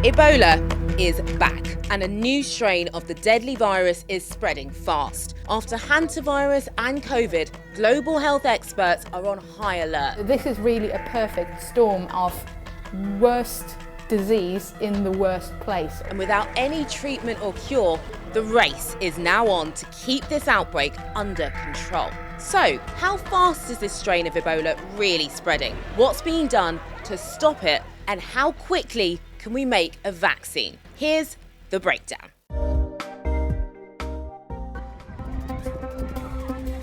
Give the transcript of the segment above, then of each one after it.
Ebola is back, and a new strain of the deadly virus is spreading fast. After hantavirus and COVID, global health experts are on high alert. This is really a perfect storm of worst disease in the worst place. And without any treatment or cure, the race is now on to keep this outbreak under control. So, how fast is this strain of Ebola really spreading? What's being done to stop it? And how quickly can we make a vaccine? Here's the breakdown.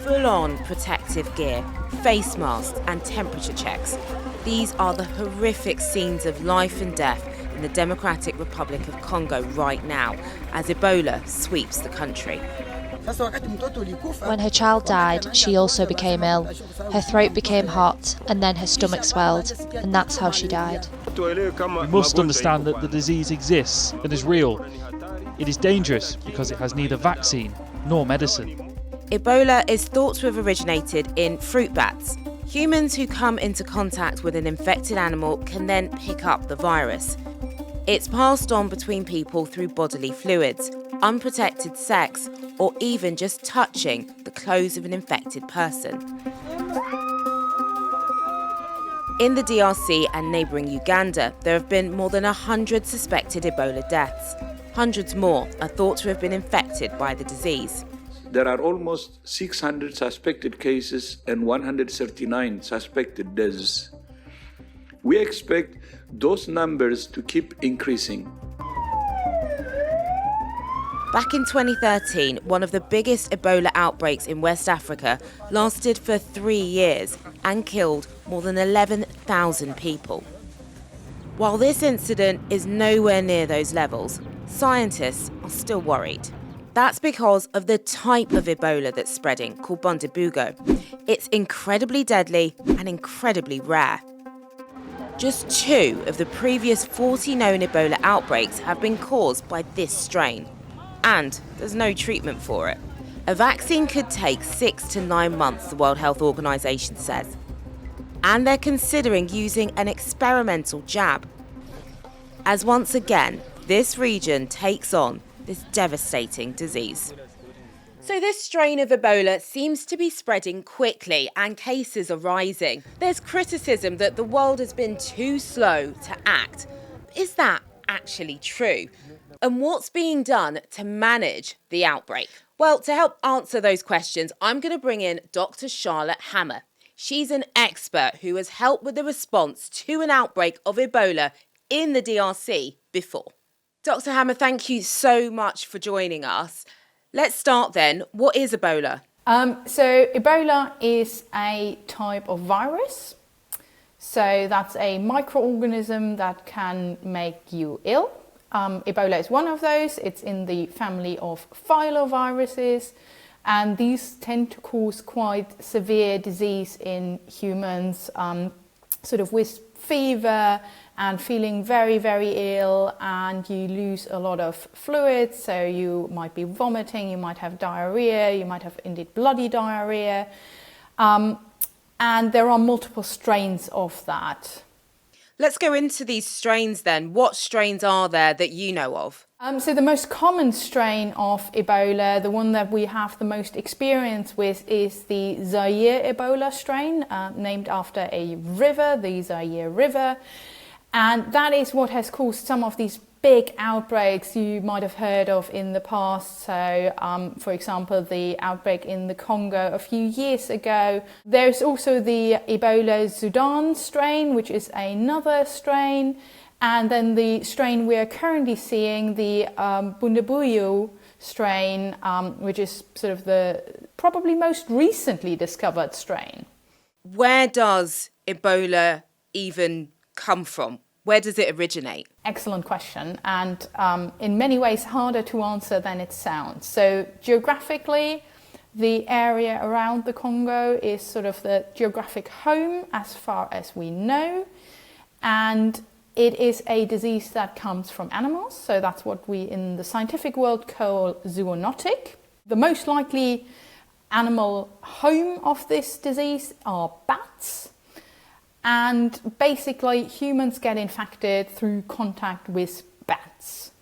Full-on protective gear, face masks and temperature checks. These are the horrific scenes of life and death in the Democratic Republic of Congo right now as Ebola sweeps the country. When her child died, she also became ill. Her throat became hot and then her stomach swelled, and that's how she died. We must understand that the disease exists and is real. It is dangerous because it has neither vaccine nor medicine. Ebola is thought to have originated in fruit bats. Humans who come into contact with an infected animal can then pick up the virus. It's passed on between people through bodily fluids, unprotected sex, or even just touching the clothes of an infected person. In the DRC and neighbouring Uganda, there have been more than 100 suspected Ebola deaths. Hundreds more are thought to have been infected by the disease. There are almost 600 suspected cases and 139 suspected deaths. We expect those numbers to keep increasing. Back in 2013, one of the biggest Ebola outbreaks in West Africa lasted for 3 years and killed more than 11,000 people. While this incident is nowhere near those levels, scientists are still worried. That's because of the type of Ebola that's spreading, called Bundibugyo. It's incredibly deadly and incredibly rare. Just 2 of the previous 40 known Ebola outbreaks have been caused by this strain. And there's no treatment for it. A vaccine could take 6 to 9 months, the World Health Organization says. And they're considering using an experimental jab. As once again, this region takes on this devastating disease. So this strain of Ebola seems to be spreading quickly and cases are rising. There's criticism that the world has been too slow to act. Is that actually true? And what's being done to manage the outbreak? Well, to help answer those questions, I'm going to bring in Dr. Charlotte Hammer. She's an expert who has helped with the response to an outbreak of Ebola in the DRC before. Dr. Hammer, thank you so much for joining us. Let's start then. What is Ebola? So Ebola is a type of virus. So that's a microorganism that can make you ill. Ebola is one of those. It's in the family of filoviruses, and these tend to cause quite severe disease in humans, sort of with fever and feeling very, very ill, and you lose a lot of fluids, so you might be vomiting, you might have diarrhea, you might have indeed bloody diarrhea, and there are multiple strains of that. Let's go into these strains then. What strains are there that you know of? So the most common strain of Ebola, the one that we have the most experience with, is the Zaire Ebola strain, named after a river, the Zaire River. And that is what has caused some of these big outbreaks you might have heard of in the past. So, for example, the outbreak in the Congo a few years ago. There's also the Ebola Sudan strain, which is another strain. And then the strain we are currently seeing, the Bundibugyo strain, which is sort of the probably most recently discovered strain. Where does Ebola even come from? Where does it originate? Excellent question, and in many ways harder to answer than it sounds. So geographically, the area around the Congo is sort of the geographic home as far as we know, and it is a disease that comes from animals, so that's what we in the scientific world call zoonotic. The most likely animal home of this disease are bats. And basically humans get infected through contact with bats.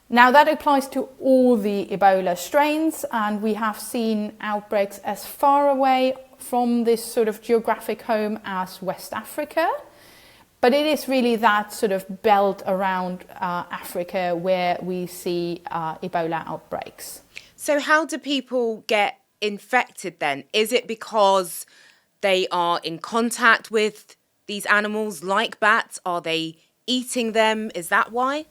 Now that applies to all the Ebola strains, and we have seen outbreaks as far away from this sort of geographic home as West Africa. But it is really that sort of belt around Africa where we see Ebola outbreaks. So how do people get infected then? Is it because they are in contact with these animals like bats? Are they eating them? Is that why?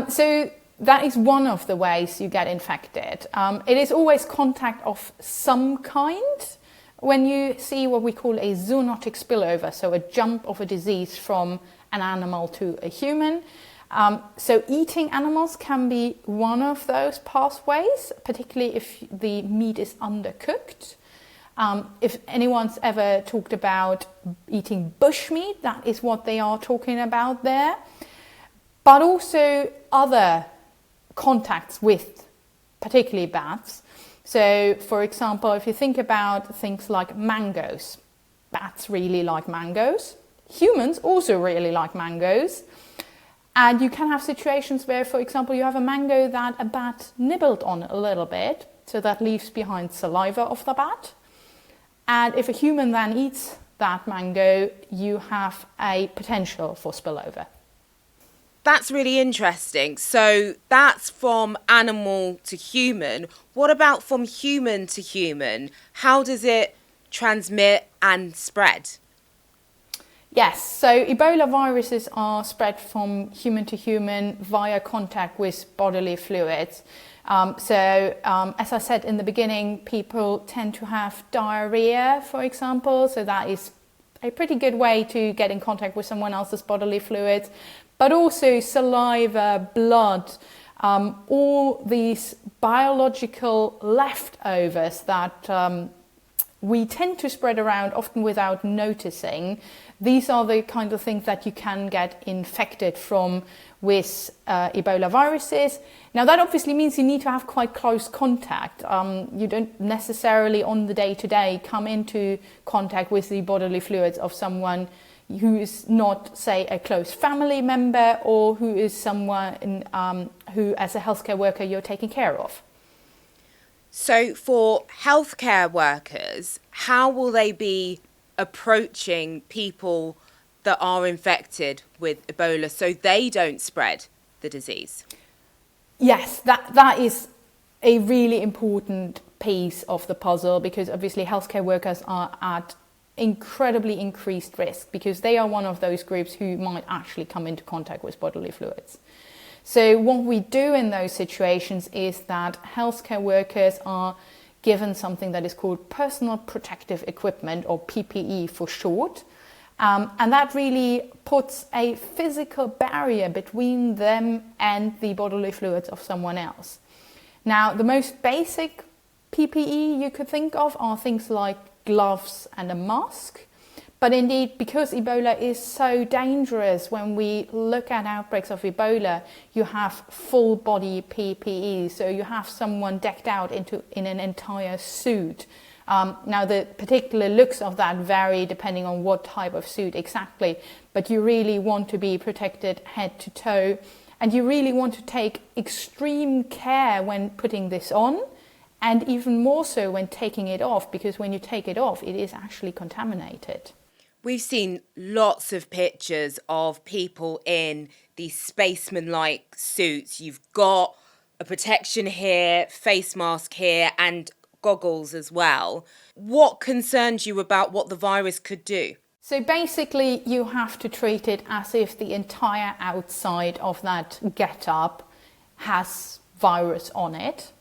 So that is one of the ways you get infected. It is always contact of some kind. When you see what we call a zoonotic spillover, so a jump of a disease from an animal to a human. So eating animals can be one of those pathways, particularly if the meat is undercooked. If anyone's ever talked about eating bushmeat, that is what they are talking about there. But also other contacts with particularly bats. So, for example, if you think about things like mangoes, bats really like mangoes. Humans also really like mangoes. And you can have situations where, for example, you have a mango that a bat nibbled on a little bit, so that leaves behind saliva of the bat. And if a human then eats that mango, you have a potential for spillover. That's really interesting. So that's from animal to human. What about from human to human? How does it transmit and spread? Yes, so Ebola viruses are spread from human to human via contact with bodily fluids. As I said in the beginning, people tend to have diarrhea, for example, so that is a pretty good way to get in contact with someone else's bodily fluids. But also saliva, blood, all these biological leftovers that we tend to spread around often without noticing. These are the kind of things that you can get infected from with Ebola viruses. Now that obviously means you need to have quite close contact. You don't necessarily on the day-to-day come into contact with the bodily fluids of someone who is not, say, a close family member or who is someone who, as a healthcare worker, you're taking care of. So for healthcare workers, how will they be approaching people that are infected with Ebola so they don't spread the disease? Yes, that is a really important piece of the puzzle, because obviously healthcare workers are at incredibly increased risk because they are one of those groups who might actually come into contact with bodily fluids. So what we do in those situations is that healthcare workers are given something that is called personal protective equipment, or PPE for short. And that really puts a physical barrier between them and the bodily fluids of someone else. Now, the most basic PPE you could think of are things like gloves and a mask. But indeed, because Ebola is so dangerous, when we look at outbreaks of Ebola, you have full body PPE. So you have someone decked out in an entire suit. Now, the particular looks of that vary depending on what type of suit exactly, but you really want to be protected head to toe. And you really want to take extreme care when putting this on, and even more so when taking it off, because when you take it off, it is actually contaminated. We've seen lots of pictures of people in these spaceman-like suits. You've got a protection here, face mask here, and goggles as well. What concerns you about what the virus could do? So basically, you have to treat it as if the entire outside of that get-up has virus on it.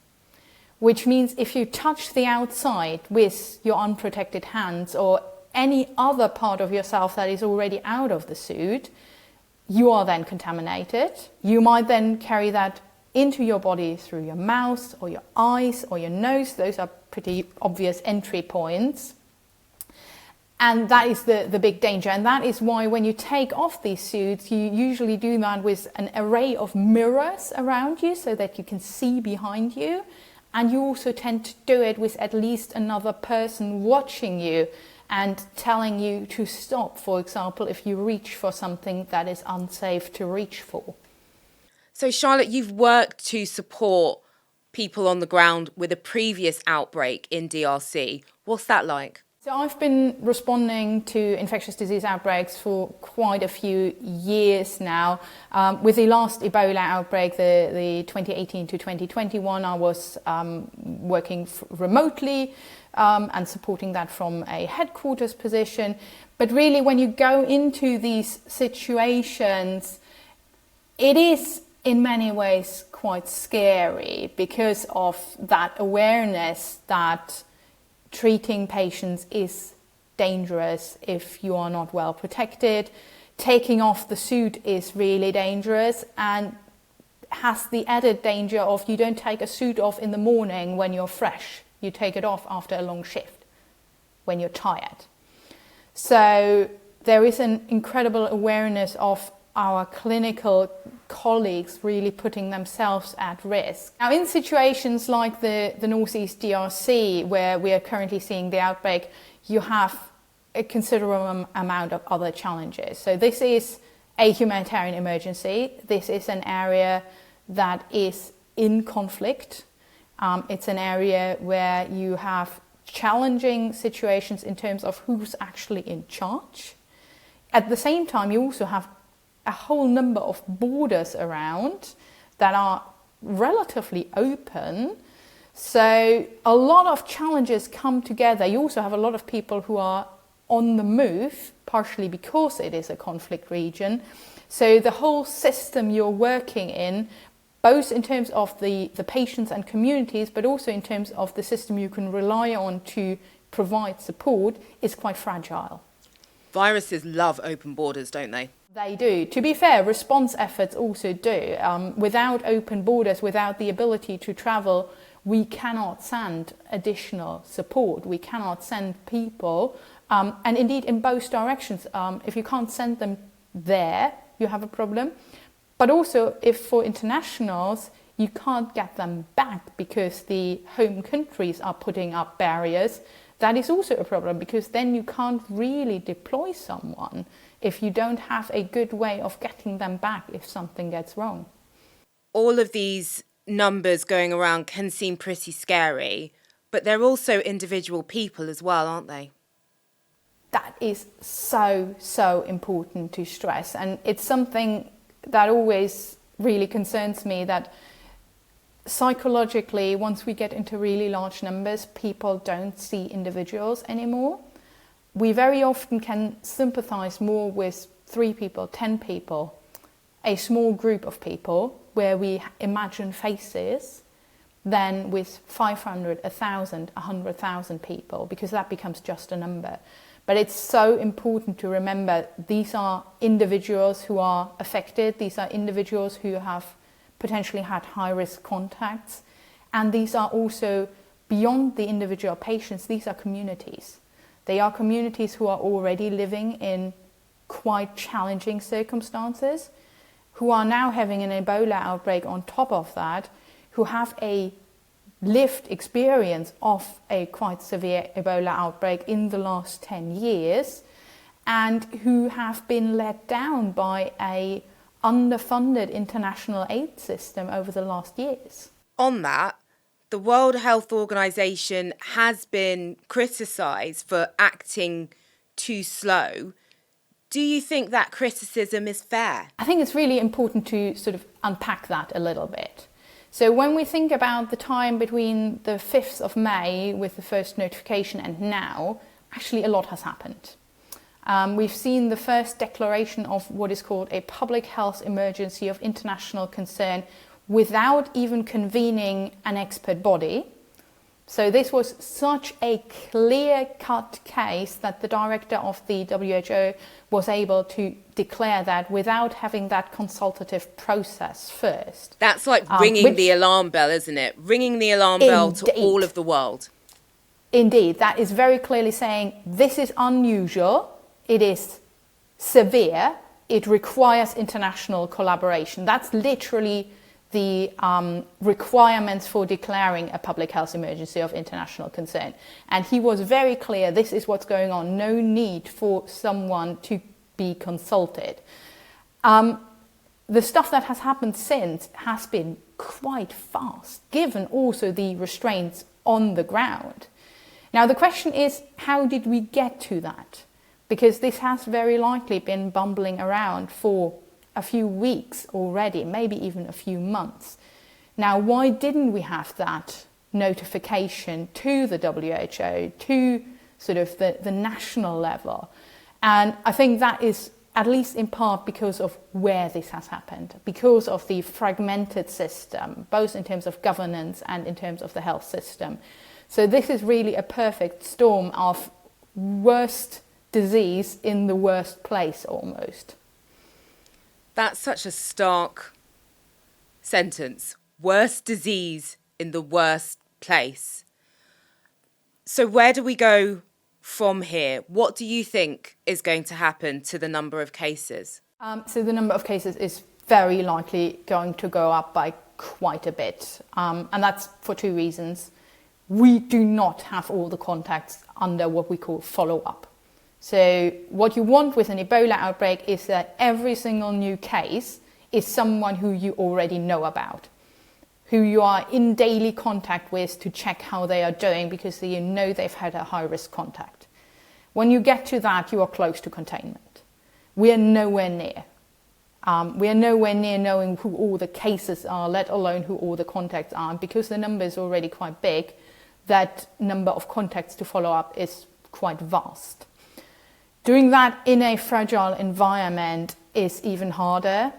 Which means if you touch the outside with your unprotected hands or any other part of yourself that is already out of the suit, you are then contaminated. You might then carry that into your body through your mouth or your eyes or your nose. Those are pretty obvious entry points. And that is the big danger. And that is why when you take off these suits, you usually do that with an array of mirrors around you so that you can see behind you. And you also tend to do it with at least another person watching you. and telling you to stop, for example, if you reach for something that is unsafe to reach for. So Charlotte, you've worked to support people on the ground with a previous outbreak in DRC. What's that like? So I've been responding to infectious disease outbreaks for quite a few years now. With the last Ebola outbreak, the 2018 to 2021, I was working remotely and supporting that from a headquarters position. But really, when you go into these situations, it is in many ways quite scary because of that awareness that treating patients is dangerous if you are not well protected. Taking off the suit is really dangerous and has the added danger of you don't take a suit off in the morning when you're fresh. You take it off after a long shift when you're tired. So there is an incredible awareness of our clinical colleagues really putting themselves at risk. Now, in situations like the Northeast DRC, where we are currently seeing the outbreak, you have a considerable amount of other challenges. So this is a humanitarian emergency. This is an area that is in conflict. It's an area where you have challenging situations in terms of who's actually in charge. At the same time, you also have a whole number of borders around that are relatively open. So a lot of challenges come together. You also have a lot of people who are on the move, partially because it is a conflict region. So the whole system you're working in, both in terms of the patients and communities, but also in terms of the system you can rely on to provide support, is quite fragile. Viruses love open borders, don't they? They do. To be fair, response efforts also do. Without open borders, without the ability to travel, we cannot send additional support. We cannot send people. And indeed, in both directions, if you can't send them there, you have a problem. But also, if for internationals, you can't get them back because the home countries are putting up barriers, that is also a problem, because then you can't really deploy someone if you don't have a good way of getting them back if something gets wrong. All of these numbers going around can seem pretty scary, but they're also individual people as well, aren't they? That is so important to stress. And it's something that always really concerns me, that psychologically, once we get into really large numbers, people don't see individuals anymore. We very often can sympathize more with 3 people, 10 people, a small group of people where we imagine faces, than with 500, 1,000, 100,000 people, because that becomes just a number. But it's so important to remember these are individuals who are affected, these are individuals who have potentially had high-risk contacts, and these are also, beyond the individual patients, these are communities. They are communities who are already living in quite challenging circumstances, who are now having an Ebola outbreak on top of that, who have a lived experience of a quite severe Ebola outbreak in the last 10 years, and who have been let down by a underfunded international aid system over the last years. On that, the World Health Organization has been criticised for acting too slow. Do you think that criticism is fair? I think it's really important to sort of unpack that a little bit. So when we think about the time between the 5th of May with the first notification and now, actually a lot has happened. We've seen the first declaration of what is called a public health emergency of international concern without even convening an expert body. So this was such a clear-cut case that the director of the WHO was able to declare that without having that consultative process first. That's like ringing the alarm bell, isn't it? Ringing the alarm bell to all of the world. Indeed, that is very clearly saying this is unusual, it is severe, it requires international collaboration. That's literally the requirements for declaring a public health emergency of international concern. And he was very clear, this is what's going on, no need for someone to be consulted. The stuff that has happened since has been quite fast, given also the restraints on the ground. Now the question is, how did we get to that? Because this has very likely been bumbling around for a few weeks already, maybe even a few months. Now, why didn't we have that notification to the WHO, to sort of the national level? And I think that is at least in part because of where this has happened, because of the fragmented system, both in terms of governance and in terms of the health system. So this is really a perfect storm of worst disease in the worst place almost. That's such a stark sentence. Worst disease in the worst place. So where do we go from here? What do you think is going to happen to the number of cases? So the number of cases is very likely going to go up by quite a bit. And that's for two reasons. We do not have all the contacts under what we call follow-up. So what you want with an Ebola outbreak is that every single new case is someone who you already know about, who you are in daily contact with to check how they are doing because you know they've had a high-risk contact. When you get to that, you are close to containment. We are nowhere near. We are nowhere near knowing who all the cases are, let alone who all the contacts are. And because the number is already quite big, that number of contacts to follow up is quite vast. Doing that in a fragile environment is even harder.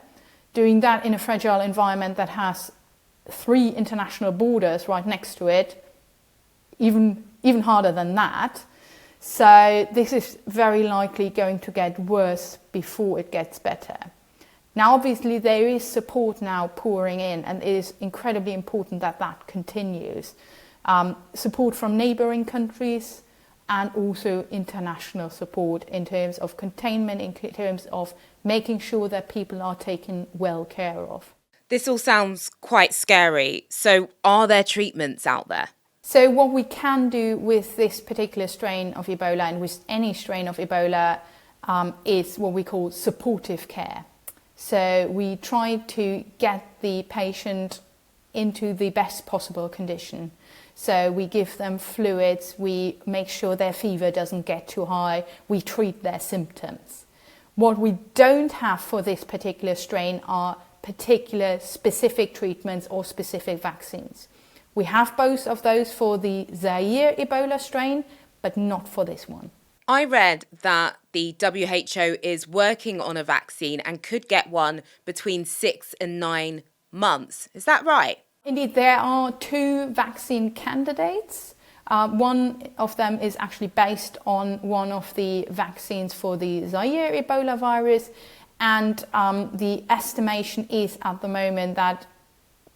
Doing that in a fragile environment that has 3 international borders right next to it, even harder than that. So this is very likely going to get worse before it gets better. Now, obviously, there is support now pouring in, and it is incredibly important that that continues. Support from neighbouring countries, and also international support in terms of containment, in terms of making sure that people are taken well care of. This all sounds quite scary. So are there treatments out there? So what we can do with this particular strain of Ebola and with any strain of Ebola is what we call supportive care. So we try to get the patient into the best possible condition. So we give them fluids, we make sure their fever doesn't get too high, we treat their symptoms. What we don't have for this particular strain are particular specific treatments or specific vaccines. We have both of those for the Zaire Ebola strain, but not for this one. I read that the WHO is working on a vaccine and could get one between 6 and 9 months. Is that right? Indeed, there are 2 vaccine candidates. One of them is actually based on one of the vaccines for the Zaire Ebola virus, and the estimation is at the moment that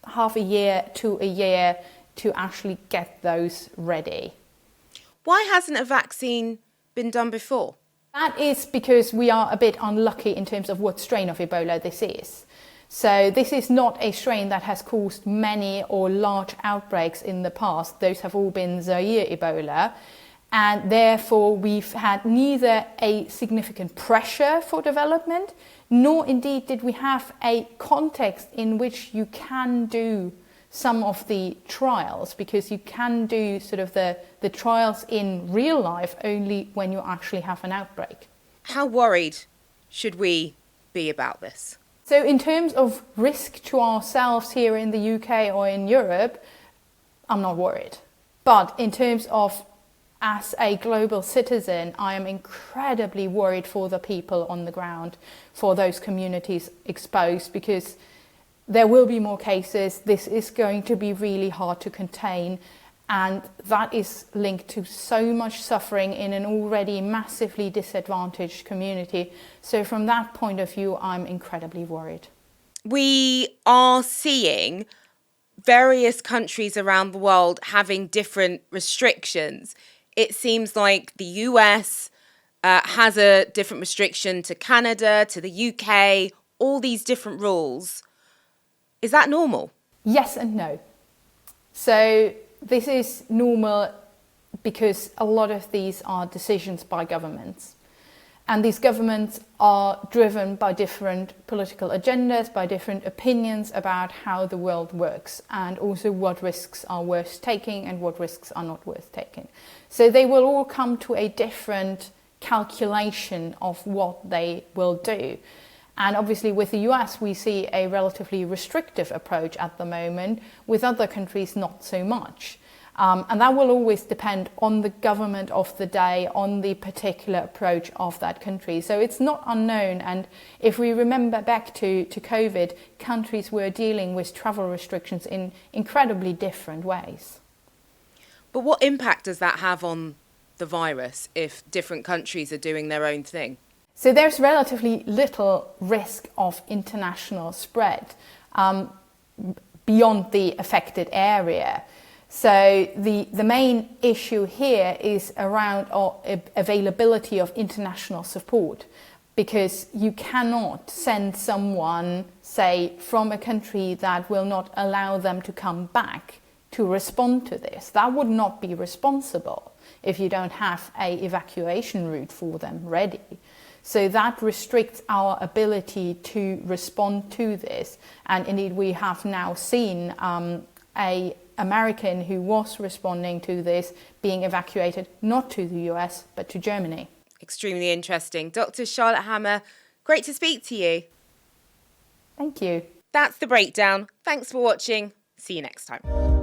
half a year to a year to actually get those ready. Why hasn't a vaccine been done before? That is because we are a bit unlucky in terms of what strain of Ebola this is. So this is not a strain that has caused many or large outbreaks in the past. Those have all been Zaire Ebola. And therefore we've had neither a significant pressure for development, nor indeed did we have a context in which you can do some of the trials, because you can do sort of the trials in real life only when you actually have an outbreak. How worried should we be about this? So in terms of risk to ourselves here in the UK or in Europe, I'm not worried. But in terms of as a global citizen, I am incredibly worried for the people on the ground, for those communities exposed, because there will be more cases. This is going to be really hard to contain, and that is linked to so much suffering in an already massively disadvantaged community. So from that point of view, I'm incredibly worried. We are seeing various countries around the world having different restrictions. It seems like the US has a different restriction to Canada, to the UK, all these different rules. Is that normal? Yes and no. So this is normal because a lot of these are decisions by governments. And these governments are driven by different political agendas, by different opinions about how the world works, and also what risks are worth taking and what risks are not worth taking. So they will all come to a different calculation of what they will do. And obviously with the US, we see a relatively restrictive approach at the moment, with other countries not so much. And that will always depend on the government of the day, on the particular approach of that country. So it's not unknown. And if we remember back to COVID, countries were dealing with travel restrictions in incredibly different ways. But what impact does that have on the virus if different countries are doing their own thing? So there's relatively little risk of international spread beyond the affected area. So the main issue here is around availability of international support, because you cannot send someone, say, from a country that will not allow them to come back to respond to this. That would not be responsible if you don't have an evacuation route for them ready. So that restricts our ability to respond to this. And indeed, we have now seen a American who was responding to this being evacuated not to the US but to Germany. Extremely interesting. Dr. Charlotte Hammer, great to speak to you. Thank you. That's The Breakdown. Thanks for watching. See you next time.